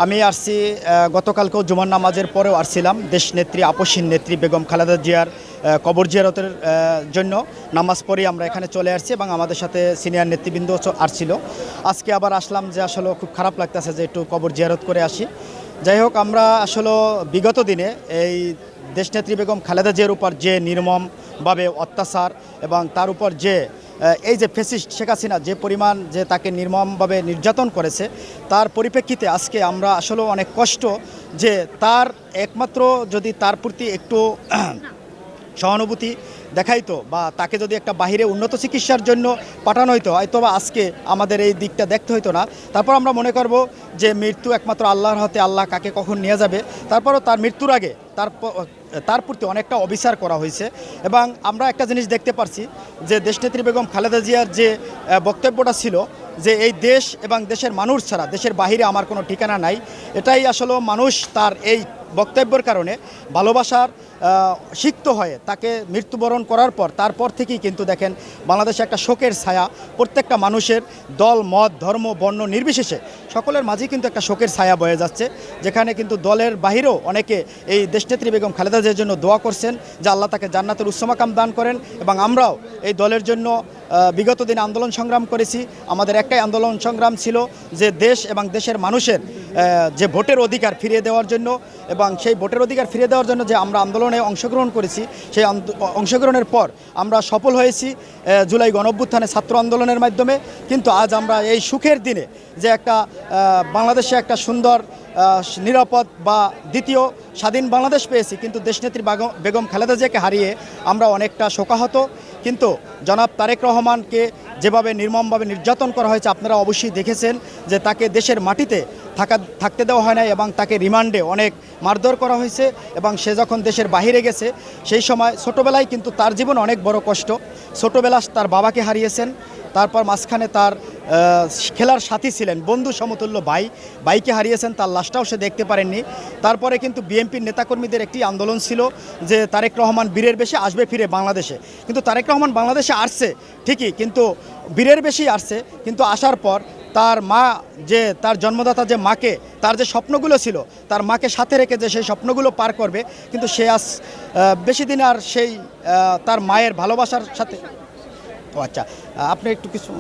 আমি আসছি গতকালকেও জুমার নামাজের পরেও আসছিলাম দেশনেত্রী আপসীন নেত্রী বেগম খালেদা জিয়ার কবর জিয়ারতের জন্য নামাজ পড়েই আমরা এখানে চলে আসছি এবং আমাদের সাথে সিনিয়র নেতৃবৃন্দ আসছিল। আজকে আবার আসলাম যে আসলে খুব খারাপ লাগতেছে যে একটু কবর জিয়ারত করে আসি। যাই হোক, আমরা আসলে বিগত দিনে এই দেশনেত্রী বেগম খালেদা জিয়ার উপর যে নির্মমভাবে অত্যাচার এবং তার উপর যে এই যে ফ্যাসিস্ট শেখ হাসিনা যে পরিমাণ যে তাকে নির্মমভাবে নির্যাতন করেছে, তার পরিপ্রেক্ষিতে আজকে আমরা আসলে অনেক কষ্ট যে তার একমাত্র যদি তার প্রতি একটু সহানুভূতি দেখাইতো বা তাকে যদি একটা বাহিরে উন্নত চিকিৎসার জন্য পাঠানো হইতো, হয়তো বা আজকে আমাদের এই দিকটা দেখতে হইতো না। তারপর আমরা মনে করব যে মৃত্যু একমাত্র আল্লাহর হাতে, আল্লাহ কাকে কখন নিয়ে যাবে। তারপরও তার মৃত্যুর আগে তার প্রতি অনেকটা অবিচার করা হয়েছে। এবং আমরা একটা জিনিস দেখতে পারছি যে দেশনেত্রী বেগম খালেদা জিয়ার যে বক্তব্যটা ছিল যে এই দেশ এবং দেশের মানুষ ছাড়া দেশের বাহিরে আমার কোনো ঠিকানা নাই, এটাই আসলে মানুষ তার এই বক্তব্যের কারণে ভালোবাসার সিক্ত হয়ে তাকে মৃত্যুবরণ করার পর তারপর থেকেই কিন্তু দেখেন বাংলাদেশে একটা শোকের ছায়া প্রত্যেকটা মানুষের দল মত ধর্ম বর্ণ নির্বিশেষে সকলের মাঝেই কিন্তু একটা শোকের ছায়া বয়ে যাচ্ছে, যেখানে কিন্তু দলের বাহিরেও অনেকে এই দেশনেত্রী বেগম খালেদা জিয়ার জন্য দোয়া করছেন যে আল্লাহ তাকে জান্নাতের উচ্চ মাকাম দান করেন। এবং আমরাও এই দলের জন্য বিগত দিনে আন্দোলন সংগ্রাম করেছি। আমাদের একটাই আন্দোলন সংগ্রাম ছিল যে দেশ এবং দেশের মানুষের যে ভোটের অধিকার ফিরিয়ে দেওয়ার জন্য, এবং সেই ভোটের অধিকার ফিরিয়ে দেওয়ার জন্য যে আমরা আন্দোলনে অংশগ্রহণ করেছি, সেই অংশগ্রহণের পর আমরা সফল হয়েছি জুলাই গণঅভ্যুত্থানে ছাত্র আন্দোলনের মাধ্যমে। কিন্তু আজ আমরা এই সুখের দিনে যে একটা বাংলাদেশে একটা সুন্দর নিরাপদ বা দ্বিতীয় স্বাধীন বাংলাদেশ পেয়েছি, কিন্তু দেশনেত্রী বেগম খালেদা জিয়াকে হারিয়ে আমরা অনেকটা শোকাহত। কিন্তু জনাব তারেক রহমানকে যেভাবে নির্মমভাবে নির্যাতন করা হয়েছে আপনারা অবশ্যই দেখেছেন যে তাকে দেশের মাটিতে থাকতে দেওয়া হয় না এবং তাকে রিমান্ডে অনেক মারধর করা হয়েছে। এবং সে যখন দেশের বাহিরে গেছে সেই সময় ছোটোবেলায় কিন্তু তার জীবন অনেক বড় কষ্ট। ছোটোবেলা তার বাবাকে হারিয়েছেন, তারপর মাঝখানে তার খেলার সাথী ছিলেন বন্ধু সমতুল্য ভাইকে হারিয়েছেন, তার লাশটাও সে দেখতে পারেননি। তারপরে কিন্তু বিএনপির নেতাকর্মীদের একটি আন্দোলন ছিল যে তারেক রহমান বীরের বেশে আসবে ফিরে বাংলাদেশে। কিন্তু তারেক রহমান বাংলাদেশে আসছে ঠিকই, কিন্তু বীরের বেশি আসছে, কিন্তু আসার পর তার মা যে তার জন্মদাতা যে মাকে তার যে স্বপ্নগুলো ছিল তার মাকে সাথে রেখে যে সেই স্বপ্নগুলো পার করবে, কিন্তু সে আজ বেশি দিন আর সেই তার মায়ের ভালোবাসার সাথে। ও আচ্ছা, আপনি একটু কিছু